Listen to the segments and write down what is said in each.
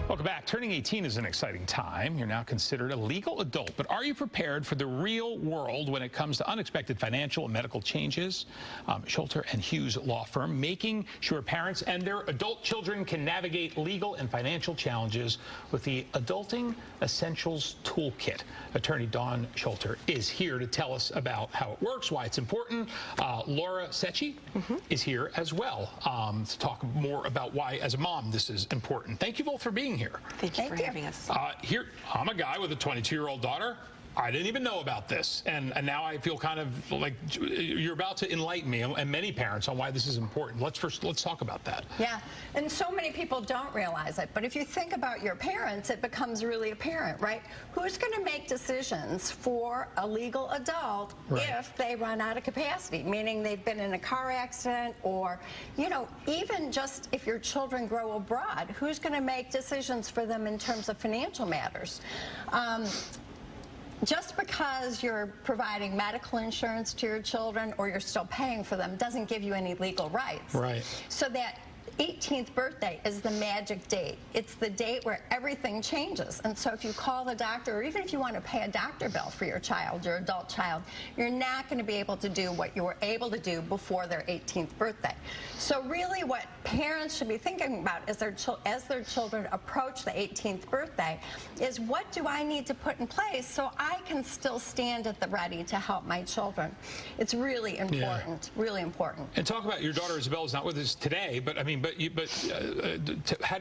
Welcome back. Turning 18 is an exciting time. You're now considered a legal adult, but are you prepared for the real world when it comes to unexpected financial and medical changes? Schluter and Hughes law firm, making sure parents and their adult children can navigate legal and financial challenges with the Adulting Essentials Toolkit. Attorney Dawn Schluter is here to tell us about how it works, why it's important. Laura Secchi is here as well to talk more about why, as a mom, this is important. Thank you both for being here. Thank you for having us. Here, I'm a guy with a 22-year-old daughter. I didn't even know about this, and now I feel kind of like you're about to enlighten me and many parents on why this is important. Let's talk about that. Yeah, and so many people don't realize it, but if you think about your parents, it becomes really apparent, right? Who's going to make decisions for a legal adult if they run out of capacity, meaning they've been in a car accident, or, you know, even just if your children grow abroad, who's going to make decisions for them in terms of financial matters? Just because you're providing medical insurance to your children or you're still paying for them doesn't give you any legal rights. Right. So that 18th birthday is the magic date. It's the date where everything changes. And so if you call the doctor, or even if you want to pay a doctor bill for your child, your adult child, you're not going to be able to do what you were able to do before their 18th birthday. So really what parents should be thinking about as their children approach the 18th birthday is, what do I need to put in place so I can still stand at the ready to help my children? It's really important, really important. And talk about your daughter Isabel is not with us today, but I mean, how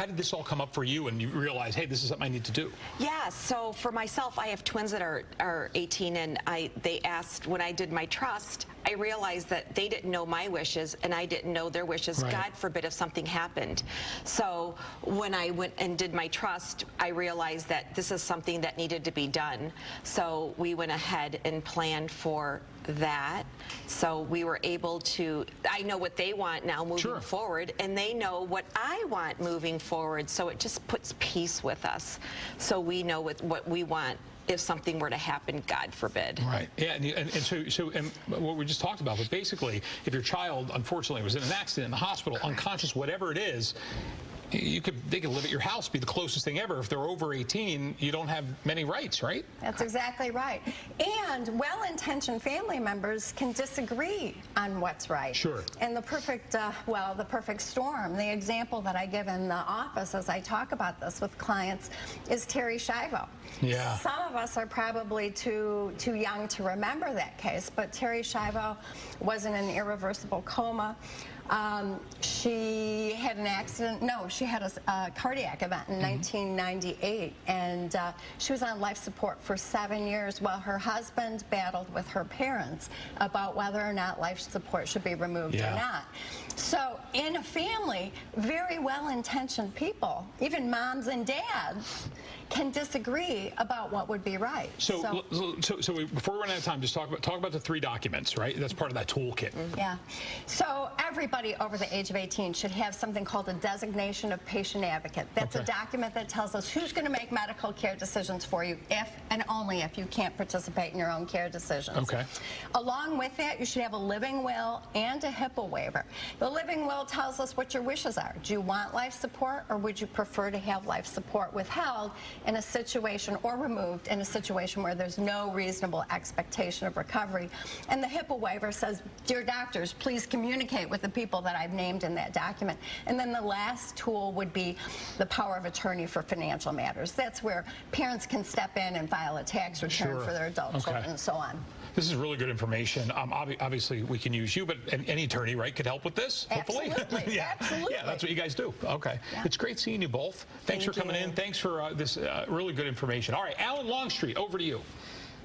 did this all come up for you and you realize, hey, this is something I need to do? Yeah, so for myself, I have twins that are 18, and they asked, when I did my trust, I realized that they didn't know my wishes and I didn't know their wishes. Right. God forbid if something happened. So when I went and did my trust, I realized that this is something that needed to be done. So we went ahead and planned for that. So we were able to, I know what they want now moving forward, and they know what I want moving forward. So it just puts peace with us. So we know what we want if something were to happen, God forbid. Right. Yeah, and what we just talked about, but basically, if your child, unfortunately, was in an accident in the hospital, unconscious, whatever it is, they could live at your house, be the closest thing ever. If they're over 18, you don't have many rights, right? That's exactly right. And well-intentioned family members can disagree on what's right. Sure. And the perfect, the perfect storm, the example that I give in the office as I talk about this with clients is Terry Schiavo. Yeah. Some of us are probably too young to remember that case, but Terry Schiavo was in an irreversible coma. She had an accident. No, she had a cardiac event in 1998, and she was on life support for 7 years while her husband battled with her parents about whether or not life support should be removed or not. So in a family, very well-intentioned people, even moms and dads, can disagree about what would be right. So before we run out of time, just talk about the 3 documents, right? That's part of that toolkit. Yeah. So everybody over the age of 18 should have something called a designation of patient advocate. That's a document that tells us who's going to make medical care decisions for you if and only if you can't participate in your own care decisions. Okay. Along with that, you should have a living will and a HIPAA waiver. The living will tells us what your wishes are. Do you want life support, or would you prefer to have life support withheld in a situation, or removed in a situation where there's no reasonable expectation of recovery? And the HIPAA waiver says, dear doctors, please communicate with the people that I've named in that document. And then the last tool would be the power of attorney for financial matters. That's where parents can step in and file a tax return for their adult children and so on. This is really good information. Obviously, we can use you, but any attorney, right, could help with this, hopefully? Absolutely. Absolutely. Yeah, that's what you guys do. Okay. Yeah. It's great seeing you both. Thanks for coming in. Thanks for this really good information. All right, Alan Longstreet, over to you.